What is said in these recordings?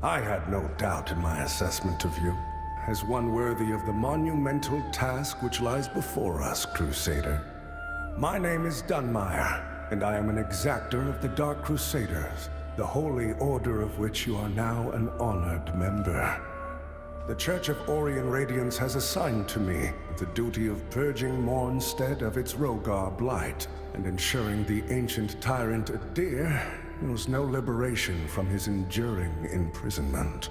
I had no doubt in my assessment of you, as one worthy of the monumental task which lies before us, Crusader. My name is Dunmire, and I am an exactor of the Dark Crusaders, the holy order of which you are now an honored member. The Church of Orient Radiance has assigned to me the duty of purging Mornstead of its Rogar blight, and ensuring the ancient tyrant Adir knows no liberation from his enduring imprisonment.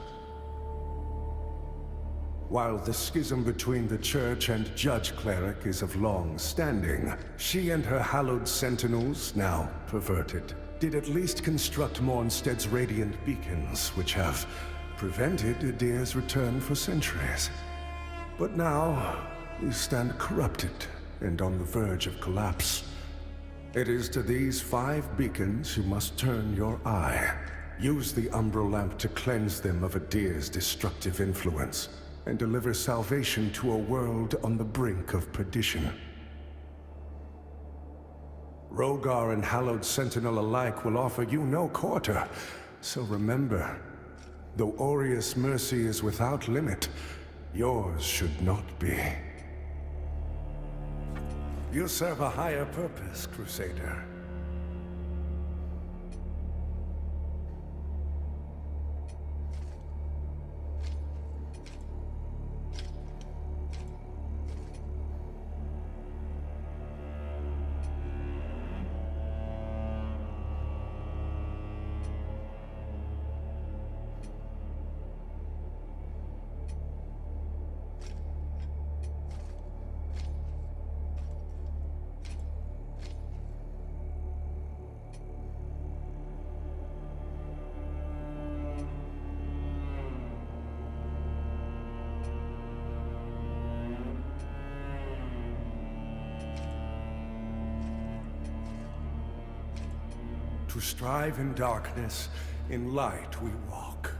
While the schism between the Church and Judge Cleric is of long standing, she and her hallowed sentinels, now perverted, did at least construct Mornstead's radiant beacons, which have prevented Adir's return for centuries. But now, you stand corrupted and on the verge of collapse. It is to these 5 beacons you must turn your eye. Use the Umbral Lamp to cleanse them of Adir's destructive influence, and deliver salvation to a world on the brink of perdition. Rogar and Hallowed Sentinel alike will offer you no quarter, so remember, though Aureus' mercy is without limit, yours should not be. You serve a higher purpose, Crusader. To strive in darkness, in light we walk.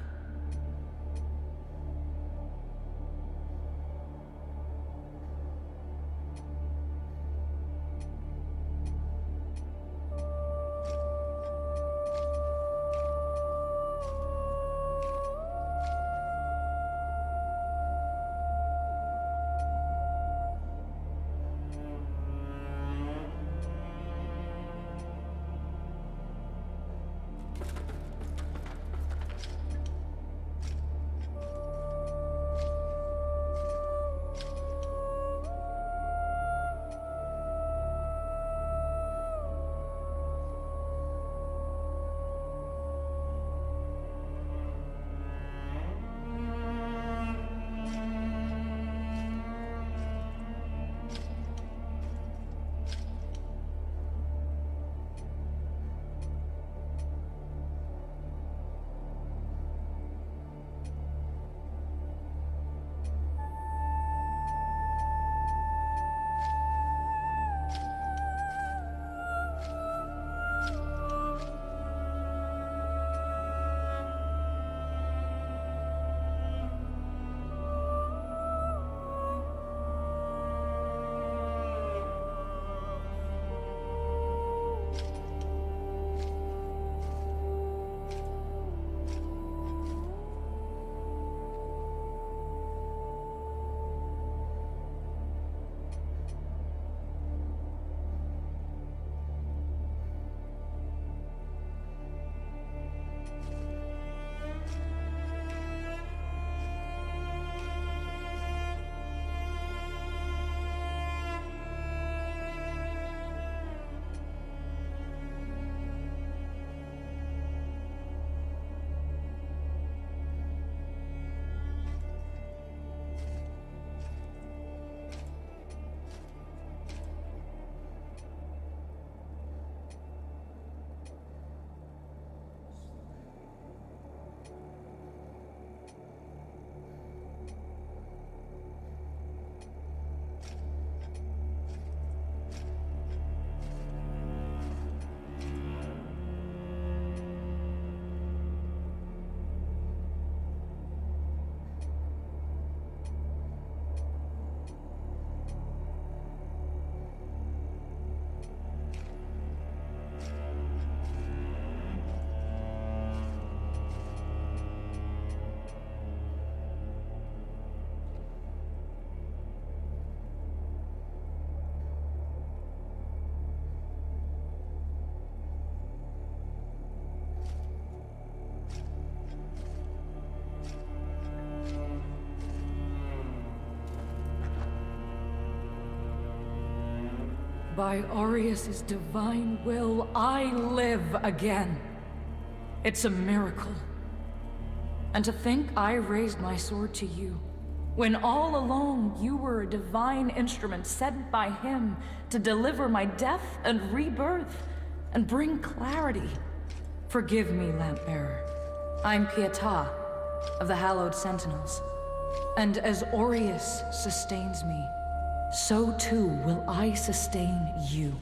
By Aureus' divine will, I live again. It's a miracle. And to think I raised my sword to you, when all along you were a divine instrument sent by him to deliver my death and rebirth and bring clarity. Forgive me, Lampbearer. I'm Pietà of the Hallowed Sentinels. And as Aureus sustains me, so too will I sustain you.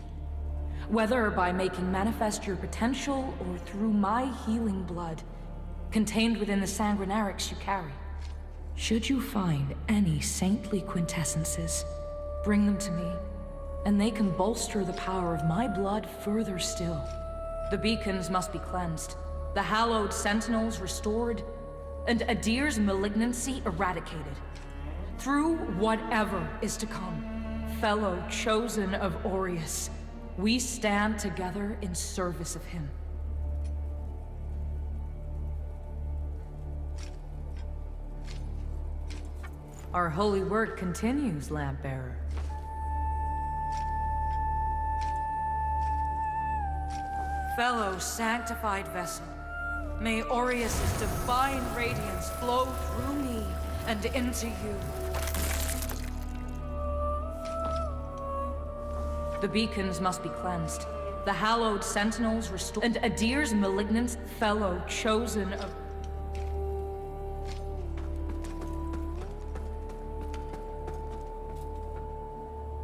Whether by making manifest your potential or through my healing blood, contained within the sanguinarics you carry. Should you find any saintly quintessences, bring them to me, and they can bolster the power of my blood further still. The beacons must be cleansed, the hallowed sentinels restored, and Adir's malignancy eradicated. Through whatever is to come, fellow chosen of Aureus, we stand together in service of him. Our holy work continues, Lampbearer. Fellow sanctified vessel, may Aureus' divine radiance flow through me and into you. The beacons must be cleansed, the hallowed sentinels restored, and Adir's malignant fellow chosen of...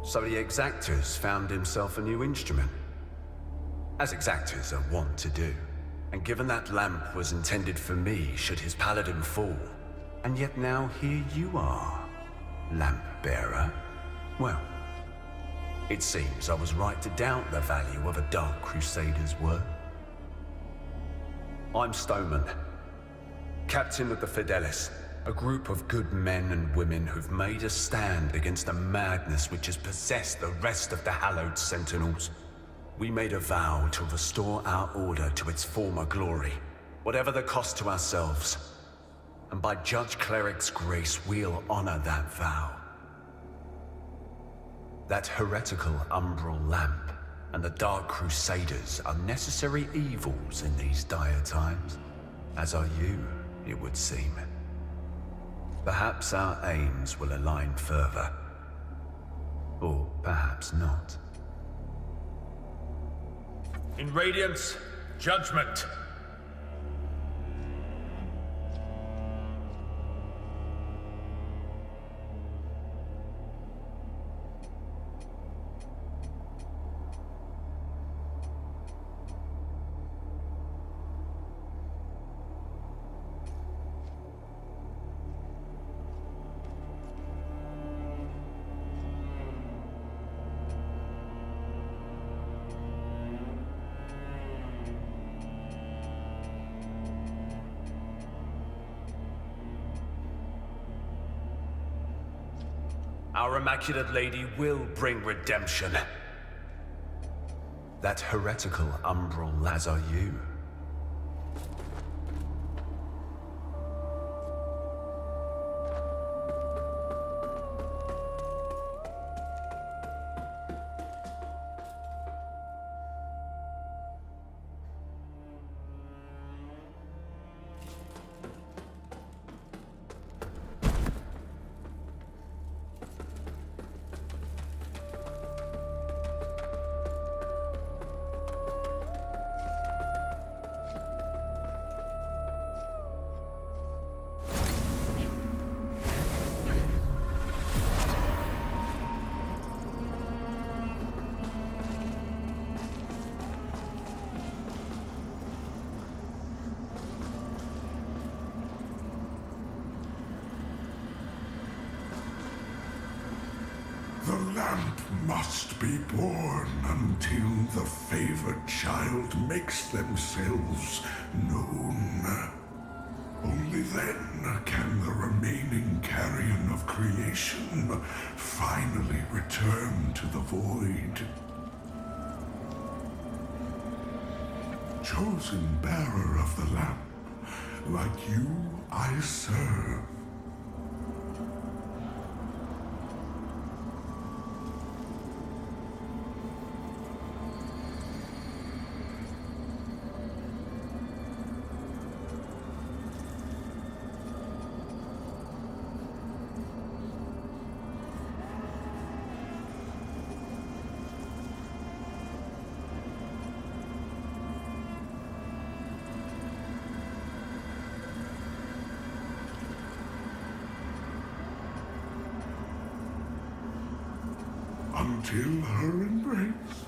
So the Exactor's found himself a new instrument, as Exactors are wont to do. And given that lamp was intended for me should his paladin fall, and yet now here you are, Lamp Bearer. Well, it seems I was right to doubt the value of a Dark Crusader's word. I'm Stoneman, Captain of the Fidelis, a group of good men and women who've made a stand against the madness which has possessed the rest of the Hallowed Sentinels. We made a vow to restore our order to its former glory, whatever the cost to ourselves. And by Judge Cleric's grace, we'll honor that vow. That heretical umbral lamp and the Dark Crusaders are necessary evils in these dire times, as are you, it would seem. Perhaps our aims will align further, or perhaps not. In Radiance, judgment. Our Immaculate Lady will bring redemption. That heretical umbral, as are you. The lamp must be born until the favored child makes themselves known. Only then can the remaining carrion of creation finally return to the void. Chosen bearer of the lamp, like you I serve. until her embrace.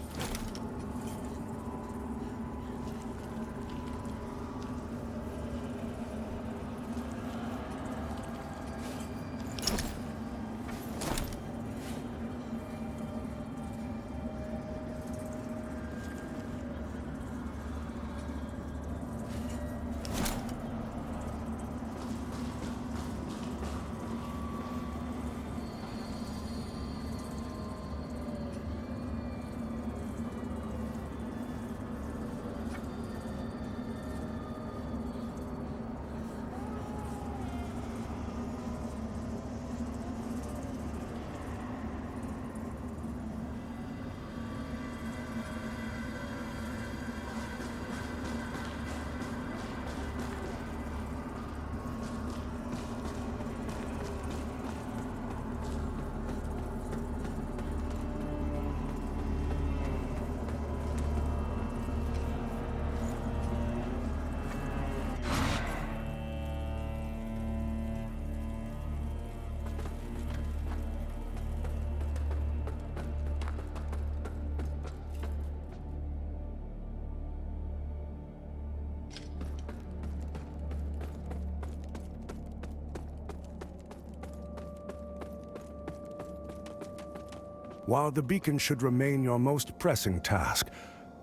While the beacon should remain your most pressing task,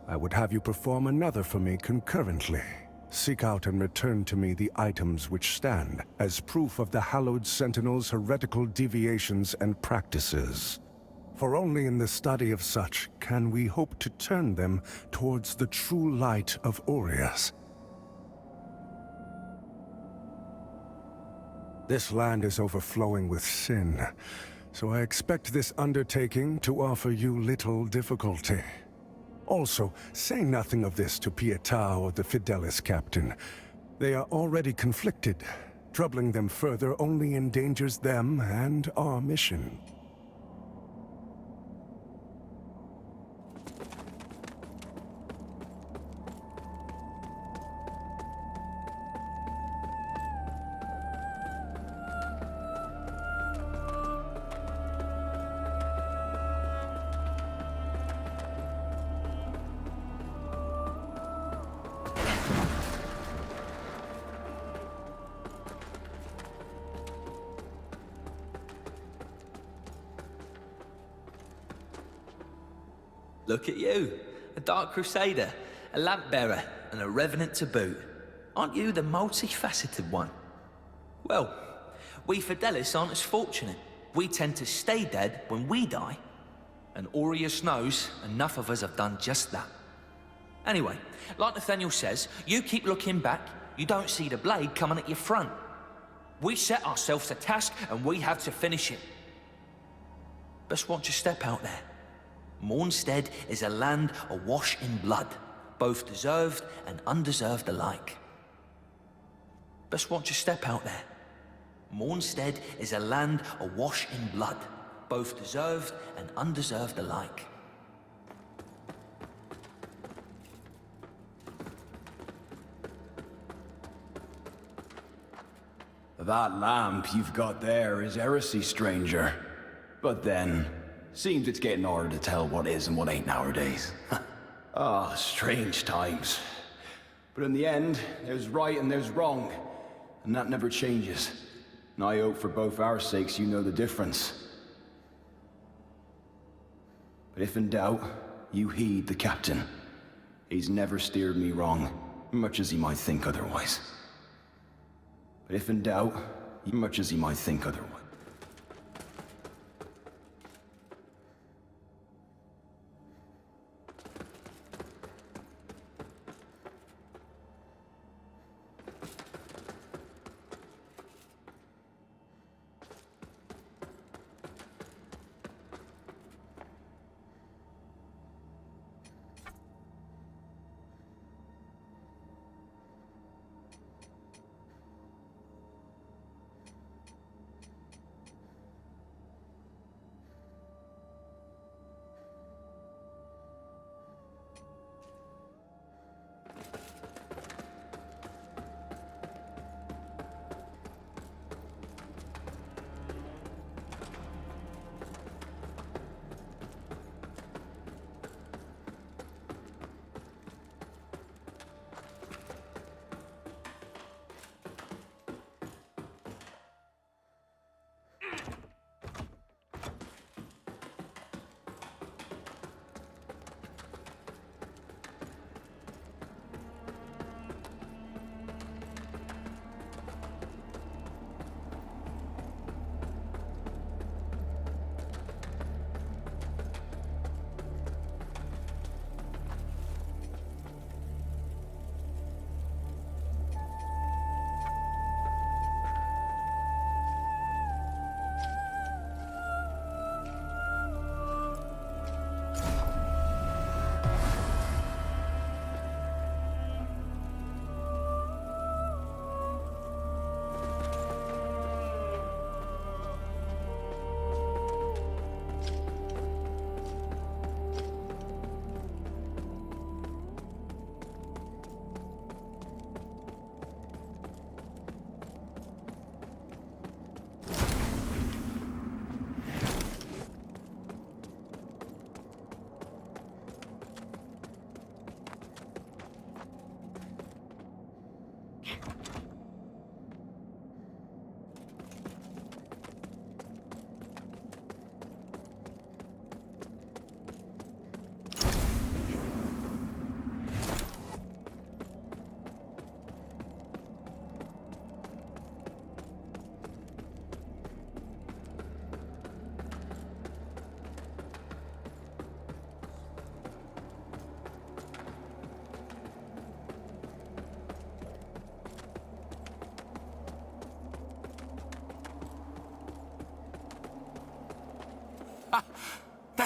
I would have you perform another for me concurrently. Seek out and return to me the items which stand as proof of the Hallowed Sentinel's heretical deviations and practices. For only in the study of such can we hope to turn them towards the true light of Aureus. This land is overflowing with sin, so I expect this undertaking to offer you little difficulty. Also, say nothing of this to Pietà or the Fidelis captain. They are already conflicted. Troubling them further only endangers them and our mission. Look at you, a Dark Crusader, a lamp bearer, and a revenant to boot. Aren't you the multifaceted one? Well, we Fidelis aren't as fortunate. We tend to stay dead when we die, and Aureus knows enough of us have done just that. Anyway, like Nathaniel says, you keep looking back, you don't see the blade coming at your front. We set ourselves a task, and we have to finish it. Best watch your step out there. Mornstead is a land awash in blood, both deserved and undeserved alike. Best watch your step out there. Mornstead is a land awash in blood, both deserved and undeserved alike. That lamp you've got there is heresy, stranger. But then, seems it's getting harder to tell what is and what ain't nowadays. Ah, strange times. But in the end, there's right and there's wrong, and that never changes. And I hope for both our sakes you know the difference. But if in doubt, you heed the captain. He's never steered me wrong, much as he might think otherwise. But if in doubt, much as he might think otherwise.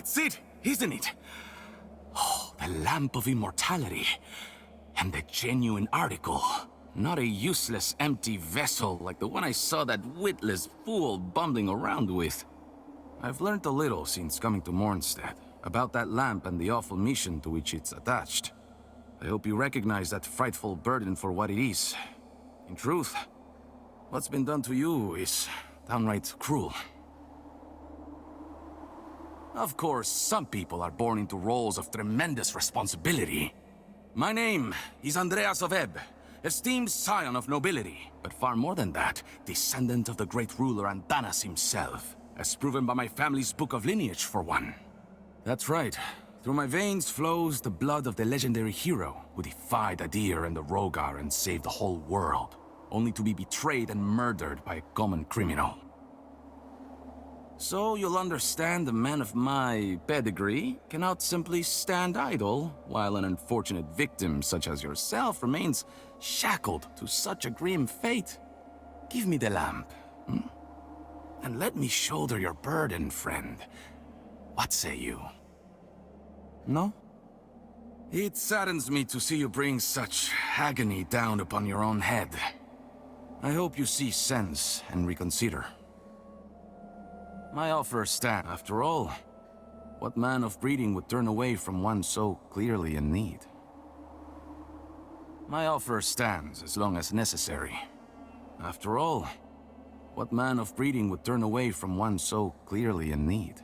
That's it, isn't it? Oh, the Lamp of Immortality. And the genuine article. Not a useless, empty vessel like the one I saw that witless fool bumbling around with. I've learned a little since coming to Mornstead about that lamp and the awful mission to which it's attached. I hope you recognize that frightful burden for what it is. In truth, what's been done to you is downright cruel. Of course, some people are born into roles of tremendous responsibility. My name is Andreas of Ebb, esteemed scion of nobility, but far more than that, descendant of the great ruler Antanas himself, as proven by my family's book of lineage, for one. That's right. Through my veins flows the blood of the legendary hero who defied Adir and the Rogar and saved the whole world, only to be betrayed and murdered by a common criminal. So you'll understand a man of my pedigree cannot simply stand idle while an unfortunate victim such as yourself remains shackled to such a grim fate. Give me the lamp, and let me shoulder your burden, friend. What say you? No? It saddens me to see you bring such agony down upon your own head. I hope you see sense and reconsider. My offer stands. After all, what man of breeding would turn away from one so clearly in need? My offer stands as long as necessary. After all, what man of breeding would turn away from one so clearly in need?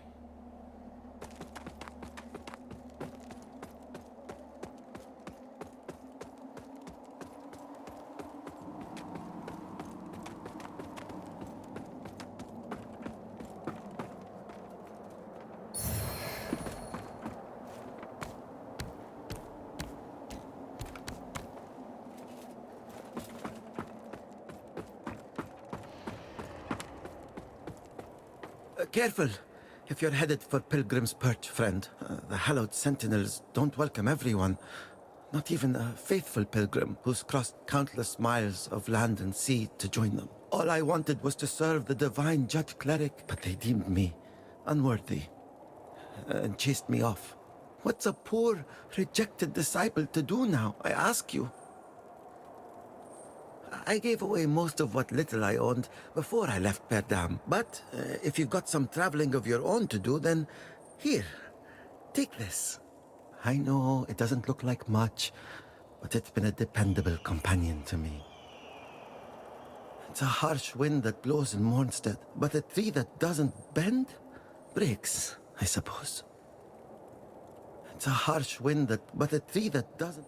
Careful, if you're headed for Pilgrim's Perch, friend. The hallowed sentinels don't welcome everyone. Not even a faithful pilgrim who's crossed countless miles of land and sea to join them. All I wanted was to serve the divine judge cleric, but they deemed me unworthy and chased me off. What's a poor, rejected disciple to do now, I ask you? I gave away most of what little I owned before I left Perdam. But if you've got some traveling of your own to do, then here, take this. I know it doesn't look like much, but it's been a dependable companion to me. It's a harsh wind that blows in Mornstead, but a tree that doesn't bend breaks, I suppose. It's a harsh wind but a tree that doesn't...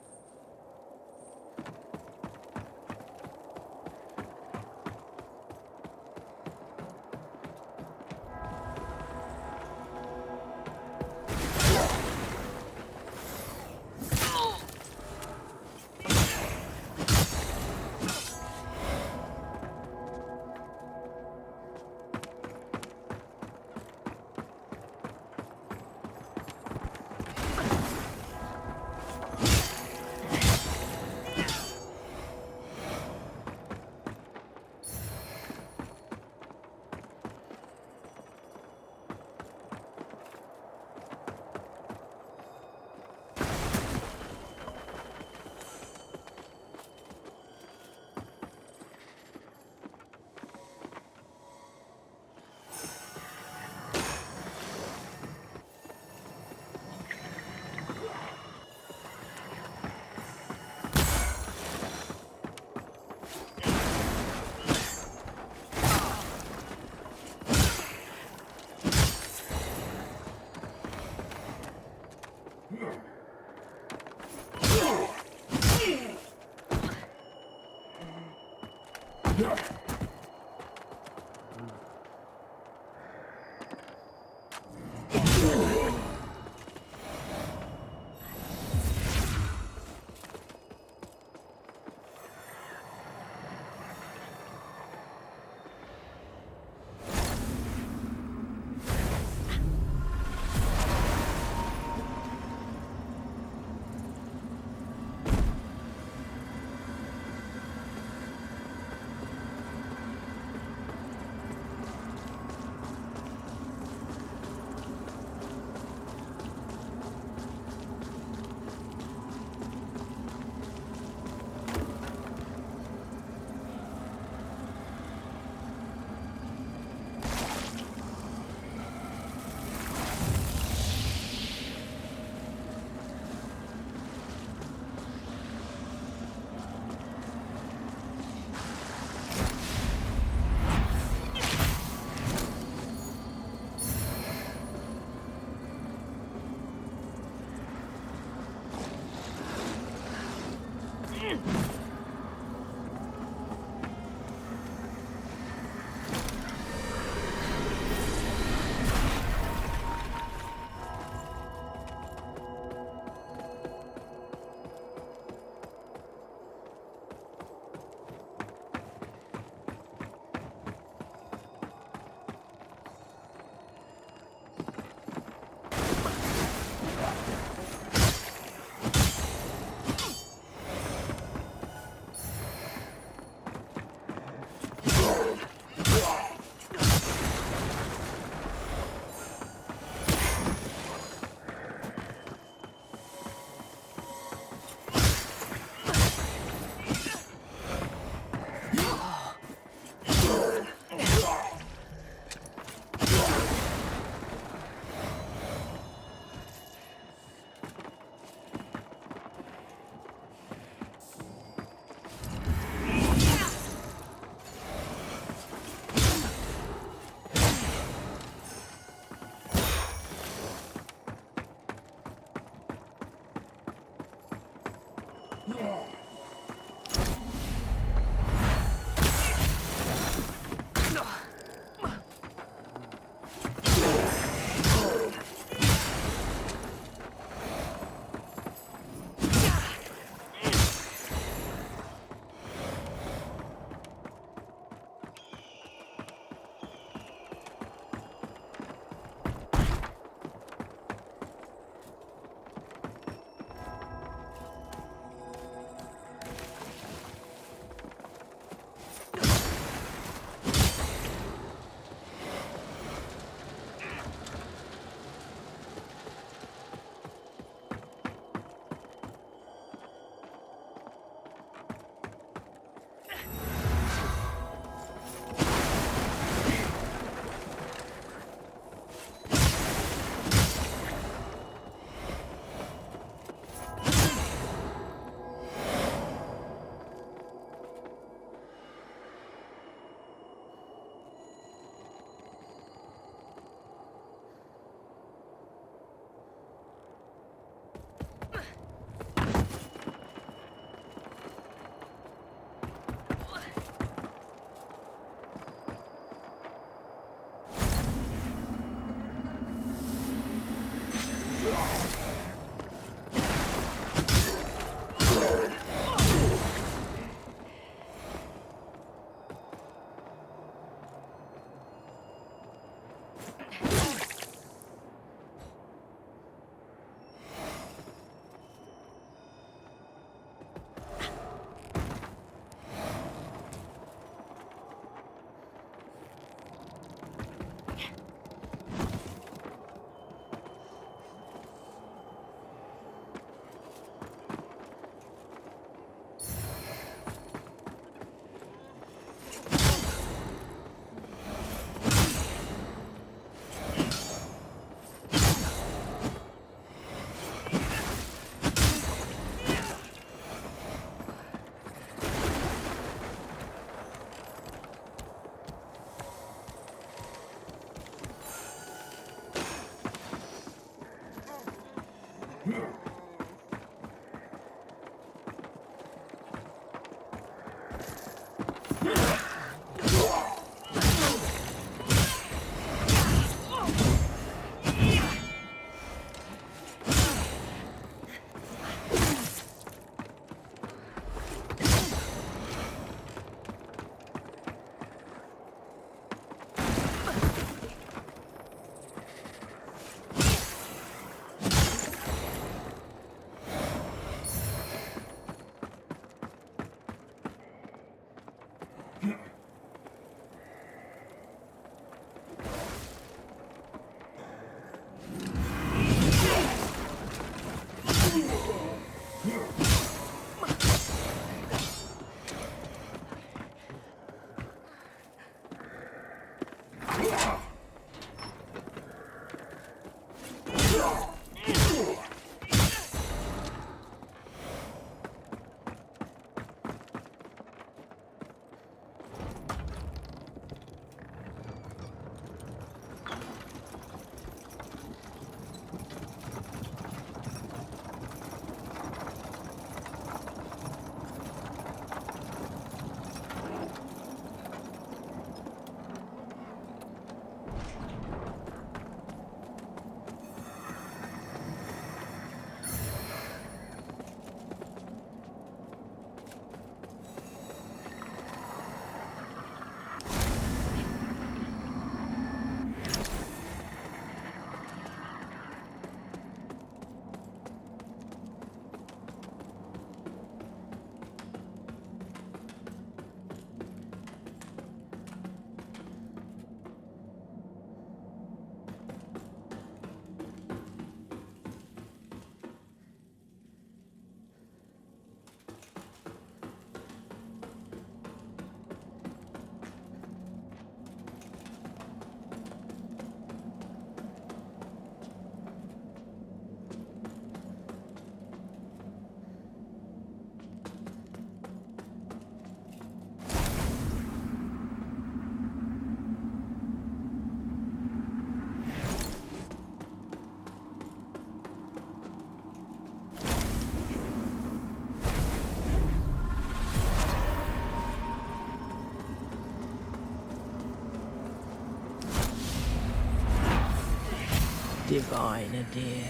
Diviner dear,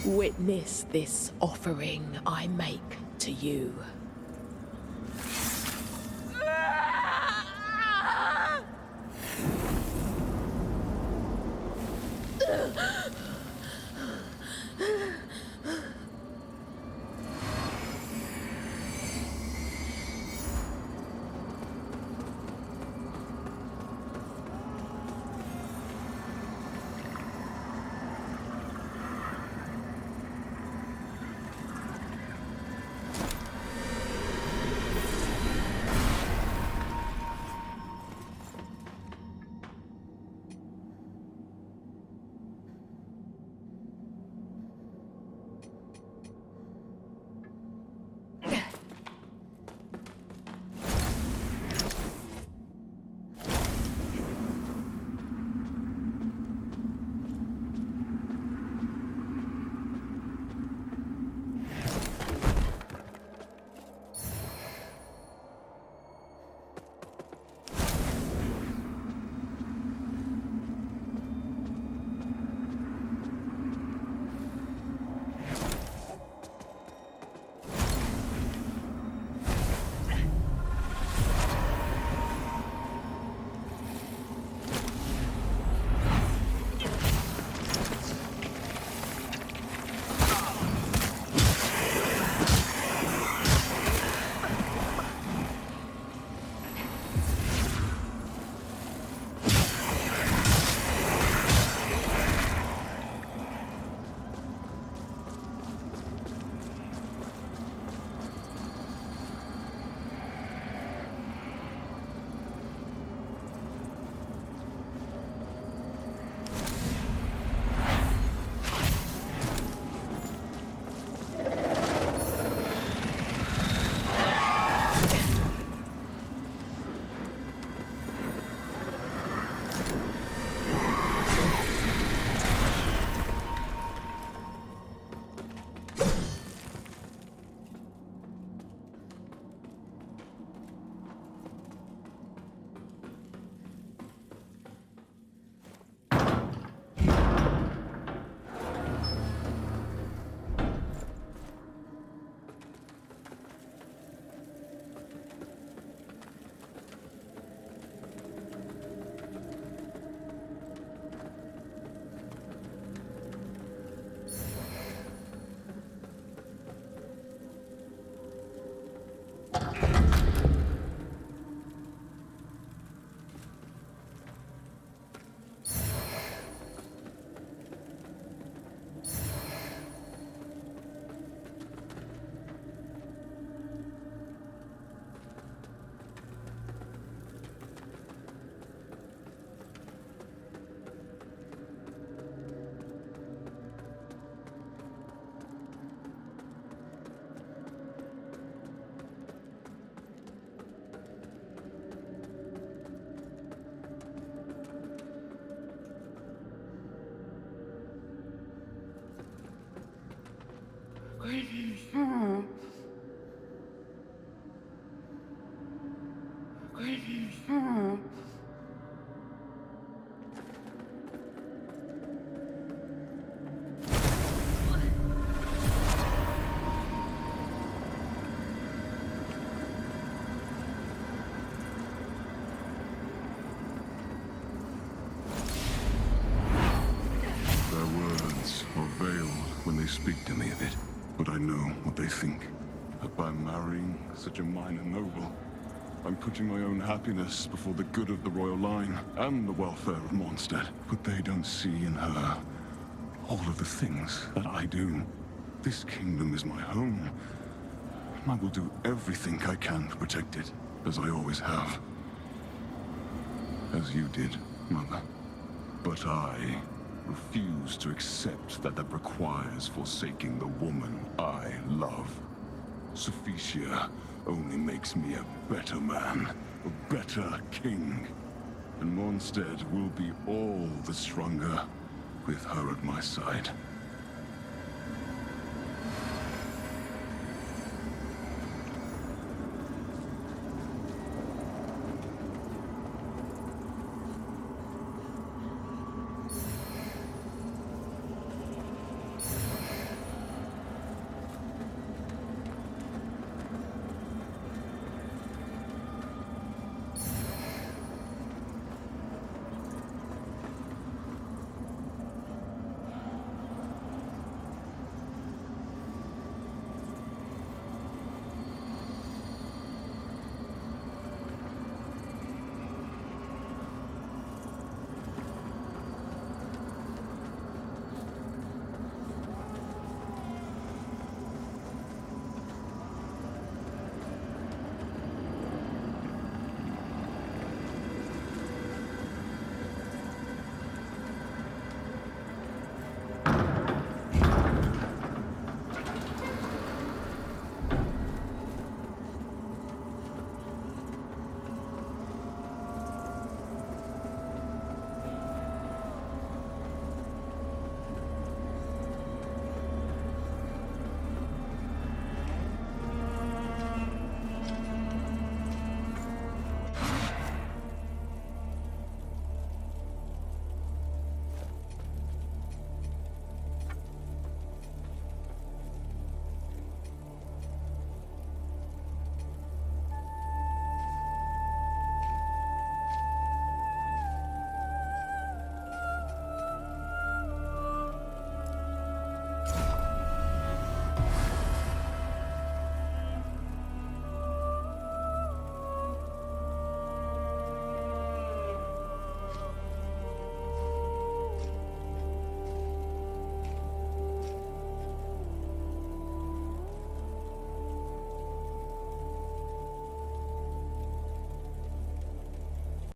witness this offering I make to you. Speak to me of it, but I know what they think. That by marrying such a minor noble, I'm putting my own happiness before the good of the royal line and the welfare of Mondstadt. But they don't see in her all of the things that I do. This kingdom is my home, and I will do everything I can to protect it, as I always have. As you did, Mother. But I refuse to accept that requires forsaking the woman I love. Sufficia only makes me a better man, a better king. And Mondstadt will be all the stronger with her at my side.